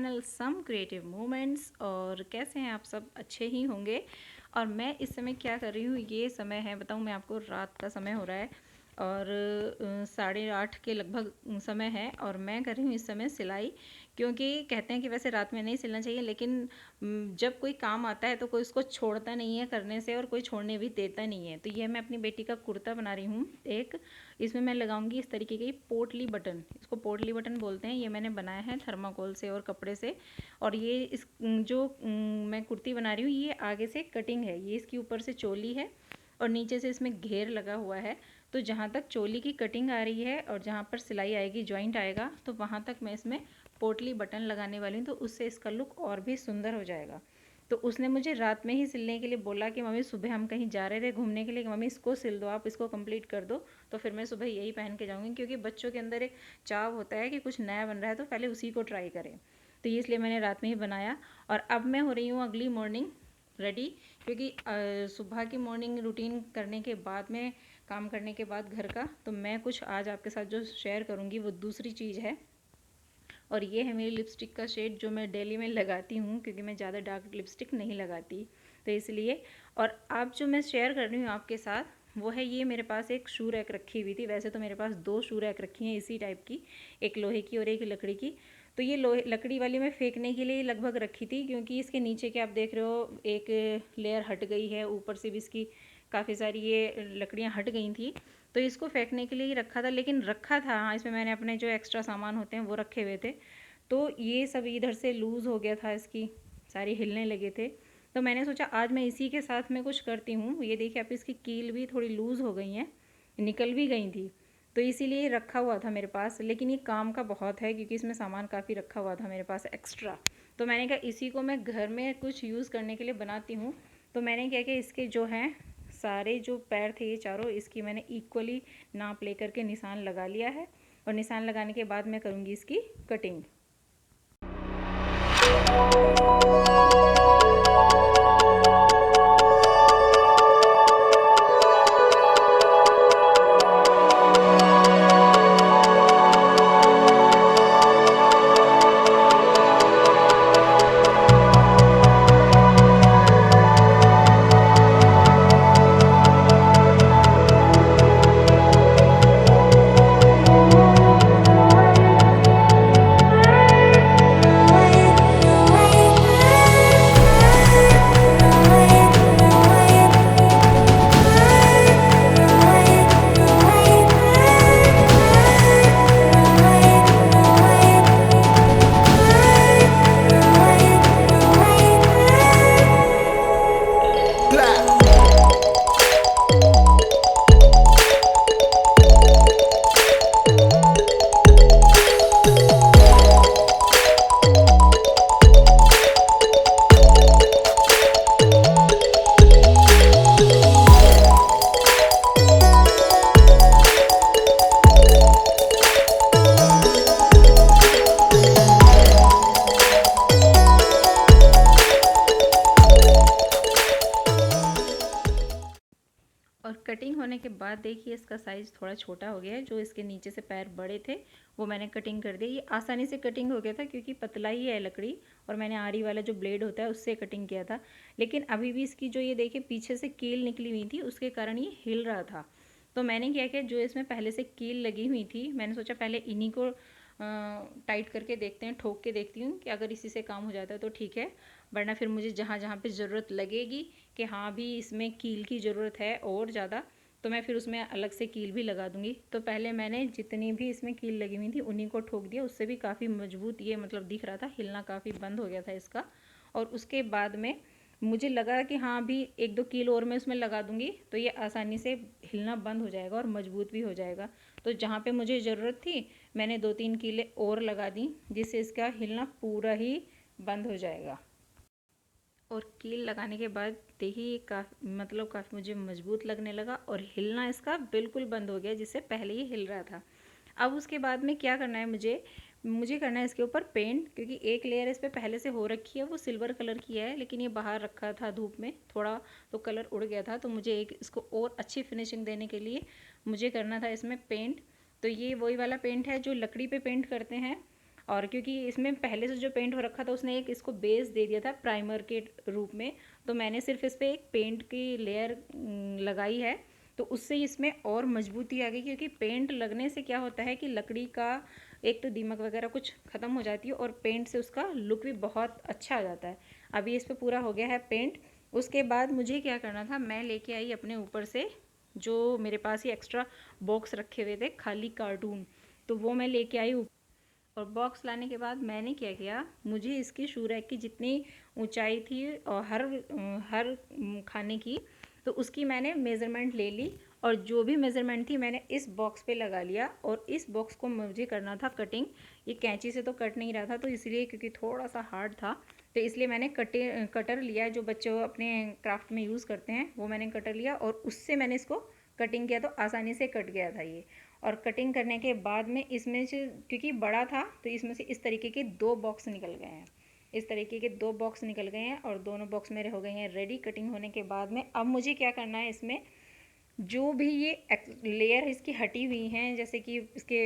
Channel some creative moments. और कैसे हैं आप सब? अच्छे ही होंगे। और मैं इस समय क्या कर रही हूँ, ये समय है, बताऊँ मैं आपको, रात का समय हो रहा है और 8:30 के लगभग समय है और मैं कर रही हूँ इस समय सिलाई। क्योंकि कहते हैं कि वैसे रात में नहीं सिलना चाहिए, लेकिन जब कोई काम आता है तो कोई उसको छोड़ता नहीं है करने से और कोई छोड़ने भी देता नहीं है। तो ये मैं अपनी बेटी का कुर्ता बना रही हूँ एक। इसमें मैं लगाऊंगी इस तरीके की पोटली बटन, इसको पोटली बटन बोलते हैं। ये मैंने बनाया है थर्माकोल से और कपड़े से। और ये इस जो मैं कुर्ती बना रही हूँ, ये आगे से कटिंग है, ये इसकी ऊपर से चोली है और नीचे से इसमें घेर लगा हुआ है। तो जहाँ तक चोली की कटिंग आ रही है और जहाँ पर सिलाई आएगी, जॉइंट आएगा, तो वहाँ तक मैं इसमें पोटली बटन लगाने वाली हूँ। तो उससे इसका लुक और भी सुंदर हो जाएगा। तो उसने मुझे रात में ही सिलने के लिए बोला कि मम्मी, सुबह हम कहीं जा रहे थे घूमने के लिए, कि मम्मी इसको सिल दो, आप इसको कंप्लीट कर दो। तो फिर मैं सुबह यही पहन के जाऊँगी, क्योंकि बच्चों के अंदर एक चाव होता है कि कुछ नया बन रहा है तो पहले उसी को ट्राई करें। तो ये इसलिए मैंने रात में ही बनाया। और अब मैं हो रही हूँ अगली मॉर्निंग रेडी, क्योंकि सुबह की मॉर्निंग रूटीन करने के बाद में, काम करने के बाद घर का, तो मैं कुछ आज आपके साथ जो शेयर करूँगी वो दूसरी चीज़ है। और ये है मेरी लिपस्टिक का शेड जो मैं डेली में लगाती हूँ, क्योंकि मैं ज़्यादा डार्क लिपस्टिक नहीं लगाती, तो इसलिए। और अब जो मैं शेयर कर रही हूँ आपके साथ वो है, ये मेरे पास एक शू रैक रखी हुई थी। वैसे तो मेरे पास 2 शू रैक रखी हैं इसी टाइप की, एक लोहे की और एक लकड़ी की। तो ये लकड़ी वाली मैं फेंकने के लिए लगभग रखी थी, क्योंकि इसके नीचे के आप देख रहे हो एक लेयर हट गई है, ऊपर से भी इसकी काफ़ी सारी ये लकड़ियाँ हट गई थी। तो इसको फेंकने के लिए ही रखा था, लेकिन रखा था हाँ, इसमें मैंने अपने जो एक्स्ट्रा सामान होते हैं वो रखे हुए थे। तो ये सब इधर से लूज़ हो गया था, इसकी सारी हिलने लगे थे। तो मैंने सोचा आज मैं इसी के साथ में कुछ करती हूँ। ये देखिए आप, इसकी कील भी थोड़ी लूज़ हो गई हैं, निकल भी गई थी। तो इसीलिए रखा हुआ था मेरे पास, लेकिन ये काम का बहुत है क्योंकि इसमें सामान काफ़ी रखा हुआ था मेरे पास एक्स्ट्रा। तो मैंने कहा इसी को मैं घर में कुछ यूज़ करने के लिए बनाती हूँ। तो मैंने क्या किया, इसके जो हैं सारे जो पैर थे ये चारों, इसकी मैंने इक्वली नाप ले करके निशान लगा लिया है। और निशान लगाने के बाद मैं करूँगी इसकी कटिंग। और कटिंग होने के बाद देखिए इसका साइज़ थोड़ा छोटा हो गया है। जो इसके नीचे से पैर बड़े थे वो मैंने कटिंग कर दिया। ये आसानी से कटिंग हो गया था क्योंकि पतला ही है लकड़ी, और मैंने आरी वाला जो ब्लेड होता है उससे कटिंग किया था। लेकिन अभी भी इसकी जो ये देखिए पीछे से कील निकली हुई थी, उसके कारण ये हिल रहा था। तो मैंने क्या किया, जो इसमें पहले से कील लगी हुई थी, मैंने सोचा पहले इन्हीं को टाइट करके देखते हैं, ठोक के देखती हूँ कि अगर इसी से काम हो जाता है तो ठीक है, वरना फिर मुझे जहाँ जहाँ पे ज़रूरत लगेगी कि हाँ भी इसमें कील की ज़रूरत है और ज़्यादा, तो मैं फिर उसमें अलग से कील भी लगा दूँगी। तो पहले मैंने जितनी भी इसमें कील लगी हुई थी उन्हीं को ठोक दिया। उससे भी काफ़ी मजबूत ये मतलब दिख रहा था, हिलना काफ़ी बंद हो गया था इसका। और उसके बाद में मुझे लगा कि हाँ भी 1-2 कील और मैं उसमें लगा दूँगी तो ये आसानी से हिलना बंद हो जाएगा और मजबूत भी हो जाएगा। तो जहाँ पे मुझे ज़रूरत थी मैंने 2-3 कीलें और लगा दी, जिससे इसका हिलना पूरा ही बंद हो जाएगा। और कील लगाने के बाद देखिए काफ़ी मुझे मजबूत लगने लगा और हिलना इसका बिल्कुल बंद हो गया, जिससे पहले ही हिल रहा था। अब उसके बाद में क्या करना है, मुझे करना है इसके ऊपर पेंट, क्योंकि एक लेयर इस पर पहले से हो रखी है, वो सिल्वर कलर की है, लेकिन ये बाहर रखा था धूप में थोड़ा तो कलर उड़ गया था। तो मुझे इसको और अच्छी फिनिशिंग देने के लिए मुझे करना था इसमें पेंट। तो ये वही वाला पेंट है जो लकड़ी पे पेंट करते हैं। और क्योंकि इसमें पहले से जो पेंट हो रखा था उसने एक इसको बेस दे दिया था प्राइमर के रूप में, तो मैंने सिर्फ इस पर एक पेंट की लेयर लगाई है, तो उससे इसमें और मजबूती आ गई। क्योंकि पेंट लगने से क्या होता है कि लकड़ी का एक तो दीमक वगैरह कुछ ख़त्म हो जाती है और पेंट से उसका लुक भी बहुत अच्छा आ जाता है। अभी इस पर पूरा हो गया है पेंट। उसके बाद मुझे क्या करना था, मैं लेके आई अपने ऊपर से जो मेरे पास ही एक्स्ट्रा बॉक्स रखे हुए थे खाली कार्टून, तो वो मैं लेके आई। और बॉक्स लाने के बाद मैंने क्या किया, मुझे इसकी शू रैक की जितनी ऊंचाई थी और हर खाने की, तो उसकी मैंने मेज़रमेंट ले ली और जो भी मेज़रमेंट थी मैंने इस बॉक्स पे लगा लिया। और इस बॉक्स को मुझे करना था कटिंग। ये कैंची से तो कट नहीं रहा था, तो इसलिए क्योंकि थोड़ा सा हार्ड था तो इसलिए मैंने कटर लिया, जो बच्चे अपने क्राफ्ट में यूज़ करते हैं वो मैंने कटर लिया और उससे मैंने इसको कटिंग किया, तो आसानी से कट गया था ये। और कटिंग करने के बाद में इसमें से क्योंकि बड़ा था तो इसमें से इस तरीके के 2 बॉक्स निकल गए हैं, इस तरीके के 2 बॉक्स निकल गए हैं और दोनों बॉक्स मेरे हो गए हैं रेडी कटिंग होने के बाद में। अब मुझे क्या करना है, इसमें जो भी ये लेयर इसकी हटी हुई हैं, जैसे कि इसके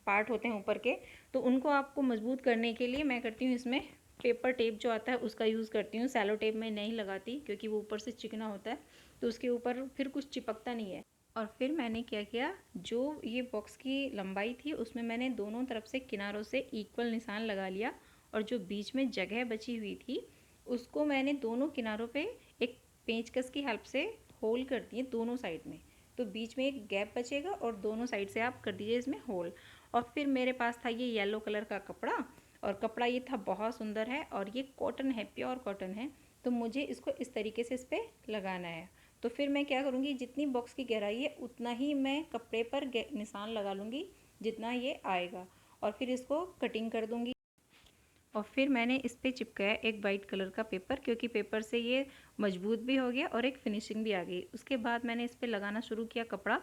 पार्ट होते हैं ऊपर के, तो उनको आपको मजबूत करने के लिए मैं करती हूँ इसमें पेपर टेप जो आता है उसका यूज़ करती हूँ। सैलो टेप में नहीं लगाती क्योंकि वो ऊपर से चिकना होता है तो उसके ऊपर फिर कुछ चिपकता नहीं है। और फिर मैंने क्या किया, जो ये बॉक्स की लंबाई थी उसमें मैंने दोनों तरफ से किनारों से इक्वल निशान लगा लिया और जो बीच में जगह बची हुई थी उसको मैंने दोनों किनारों पे एक पेंचकस की हेल्प से होल कर दिए दोनों साइड में, तो बीच में एक गैप बचेगा और दोनों साइड से आप कर दीजिए इसमें होल। और फिर मेरे पास था ये येलो कलर का कपड़ा और कपड़ा ये था बहुत सुंदर है और ये कॉटन है, प्योर कॉटन है, तो मुझे इसको इस तरीके से इस पर लगाना है। तो फिर मैं क्या करूँगी, जितनी बॉक्स की गहराई है उतना ही मैं कपड़े पर निशान लगा लूँगी जितना ये आएगा और फिर इसको कटिंग कर दूँगी। और फिर मैंने इस पर चिपकाया एक वाइट कलर का पेपर, क्योंकि पेपर से ये मजबूत भी हो गया और एक फिनिशिंग भी आ गई। उसके बाद मैंने इस पर लगाना शुरू किया कपड़ा।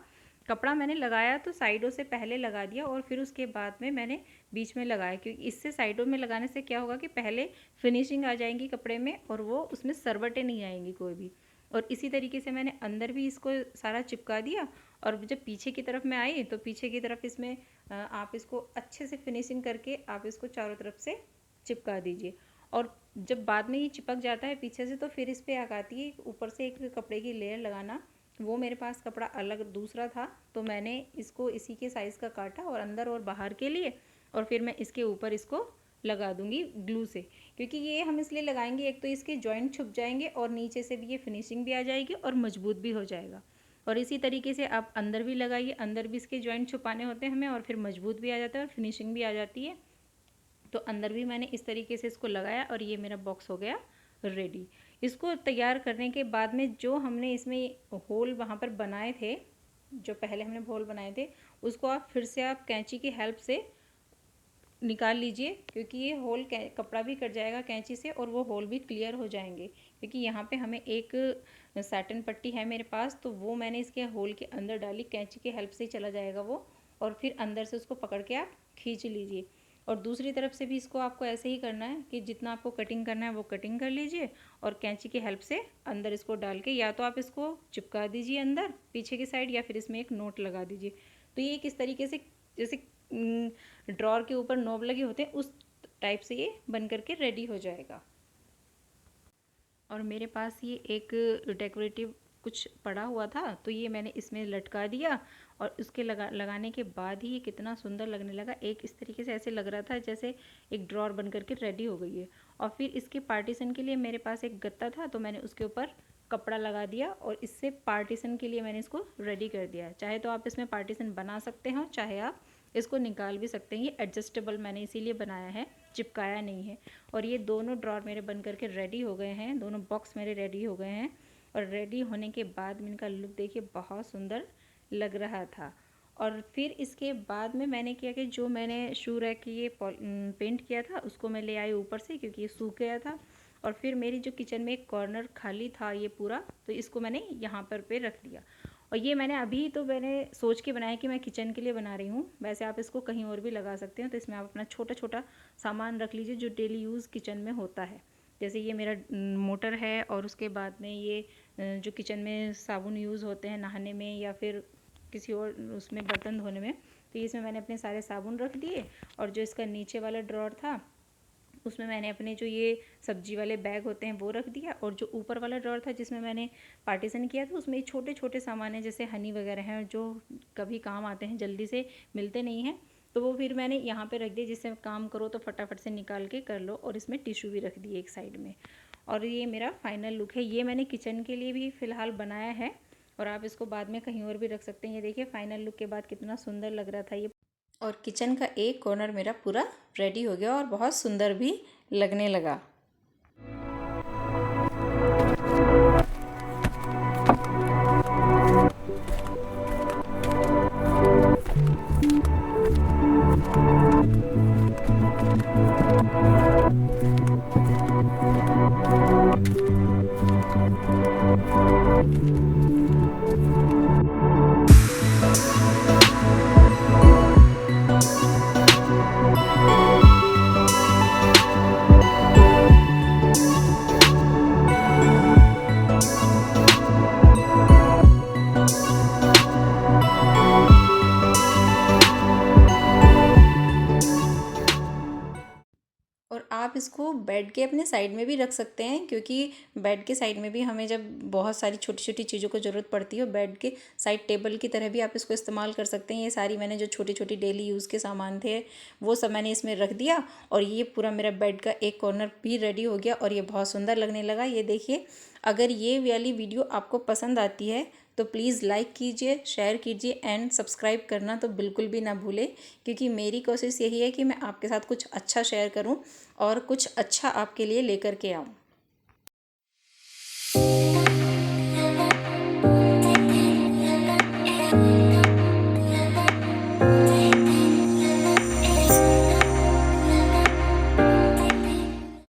कपड़ा मैंने लगाया तो साइडों से पहले लगा दिया और फिर उसके बाद में मैंने बीच में लगाया, क्योंकि इससे साइडों में लगाने से क्या होगा कि पहले फिनिशिंग आ जाएंगी कपड़े में और वो उसमें सरवटें नहीं आएंगी कोई भी। और इसी तरीके से मैंने अंदर भी इसको सारा चिपका दिया और जब पीछे की तरफ मैं आई तो पीछे की तरफ इसमें आप इसको अच्छे से फिनिशिंग करके आप इसको चारों तरफ से चिपका दीजिए। और जब बाद में ये चिपक जाता है पीछे से तो फिर इस पर आती है ऊपर से एक कपड़े की लेयर लगाना। वो मेरे पास कपड़ा अलग दूसरा था तो मैंने इसको इसी के साइज़ का काटा और अंदर और बाहर के लिए, और फिर मैं इसके ऊपर इसको लगा दूंगी ग्लू से, क्योंकि ये हम इसलिए लगाएंगे एक तो इसके जॉइंट छुप जाएंगे और नीचे से भी ये फिनिशिंग भी आ जाएगी और मजबूत भी हो जाएगा। और इसी तरीके से आप अंदर भी लगाइए, अंदर भी इसके जॉइंट छुपाने होते हैं हमें और फिर मजबूत भी आ जाता है और फिनिशिंग भी आ जाती है। तो अंदर भी मैंने इस तरीके से इसको लगाया और ये मेरा बॉक्स हो गया रेडी। इसको तैयार करने के बाद में जो हमने इसमें होल वहाँ पर बनाए थे, जो पहले हमने होल बनाए थे, उसको आप फिर से आप कैंची की हेल्प से निकाल लीजिए, क्योंकि ये होल कपड़ा भी कट जाएगा कैंची से और वो होल भी क्लियर हो जाएंगे। क्योंकि यहाँ पे हमें एक सैटिन पट्टी है मेरे पास, तो वो मैंने इसके होल के अंदर डाली, कैंची की हेल्प से चला जाएगा वो, और फिर अंदर से उसको पकड़ के आप खींच लीजिए। और दूसरी तरफ से भी इसको आपको ऐसे ही करना है कि जितना आपको कटिंग करना है वो कटिंग कर लीजिए और कैंची की हेल्प से अंदर इसको डाल के या तो आप इसको चिपका दीजिए अंदर पीछे की साइड या फिर इसमें एक नोट लगा दीजिए। तो ये किस तरीके से जैसे ड्रॉर के ऊपर नॉब लगे होते हैं उस टाइप से ये बन करके रेडी हो जाएगा। और मेरे पास ये एक डेकोरेटिव कुछ पड़ा हुआ था तो ये मैंने इसमें लटका दिया और उसके लगाने के बाद ही ये कितना सुंदर लगने लगा। एक इस तरीके से ऐसे लग रहा था जैसे एक ड्रॉर बन करके रेडी हो गई है। और फिर इसके पार्टीशन के लिए मेरे पास एक गत्ता था तो मैंने उसके ऊपर कपड़ा लगा दिया और इससे पार्टीशन के लिए मैंने इसको रेडी कर दिया। चाहे तो आप इसमें पार्टीशन बना सकते हो, चाहे आप इसको निकाल भी सकते हैं। ये एडजस्टेबल मैंने इसीलिए बनाया है, चिपकाया नहीं है। और ये दोनों ड्रॉर मेरे बन करके रेडी हो गए हैं, दोनों बॉक्स मेरे रेडी हो गए हैं। और रेडी होने के बाद में इनका लुक देखिए बहुत सुंदर लग रहा था। और फिर इसके बाद में मैंने किया कि जो मैंने शू रैक ये पेंट किया था उसको मैं ले आई ऊपर से, क्योंकि ये सूख गया था। और फिर मेरी जो किचन में एक कॉर्नर खाली था ये पूरा, तो इसको मैंने यहाँ पर रख दिया। और ये मैंने अभी तो मैंने सोच के बनाया कि मैं किचन के लिए बना रही हूँ, वैसे आप इसको कहीं और भी लगा सकते हो। तो इसमें आप अपना छोटा छोटा सामान रख लीजिए जो डेली यूज़ किचन में होता है। जैसे ये मेरा मोटर है और उसके बाद में ये जो किचन में साबुन यूज़ होते हैं नहाने में या फिर किसी और उसमें बर्तन धोने में, तो इसमें मैंने अपने सारे साबुन रख दिए और जो इसका नीचे वाला ड्रॉर था उसमें मैंने अपने जो ये सब्जी वाले बैग होते हैं वो रख दिया, और जो ऊपर वाला ड्रॉर था जिसमें मैंने पार्टीशन किया था उसमें छोटे छोटे सामान हैं जैसे हनी वगैरह हैं जो कभी काम आते हैं, जल्दी से मिलते नहीं हैं, तो वो फिर मैंने यहाँ पे रख दिया, जिससे काम करो तो फटाफट से निकाल के कर लो। और इसमें टिश्यू भी रख दिए एक साइड में। और ये मेरा फाइनल लुक है। ये मैंने किचन के लिए भी फ़िलहाल बनाया है और आप इसको बाद में कहीं और भी रख सकते हैं। ये देखिए फाइनल लुक के बाद कितना सुंदर लग रहा था ये। और किचन का एक कॉर्नर मेरा पूरा रेडी हो गया और बहुत सुंदर भी लगने लगा। और आप इसको बेड के अपने साइड में भी रख सकते हैं, क्योंकि बेड के साइड में भी हमें जब बहुत सारी छोटी छोटी चीज़ों को ज़रूरत पड़ती है, बेड के साइड टेबल की तरह भी आप इसको इस्तेमाल कर सकते हैं। ये सारी मैंने जो छोटी छोटी डेली यूज़ के सामान थे वो सब मैंने इसमें रख दिया और ये पूरा मेरा बेड का एक कॉर्नर भी रेडी हो गया और ये बहुत सुंदर लगने लगा। ये देखिए, अगर ये वाली वीडियो आपको पसंद आती है तो प्लीज़ लाइक कीजिए, शेयर कीजिए एंड सब्सक्राइब करना तो बिल्कुल भी ना भूलें, क्योंकि मेरी कोशिश यही है कि मैं आपके साथ कुछ अच्छा शेयर करूं और कुछ अच्छा आपके लिए लेकर के आऊं।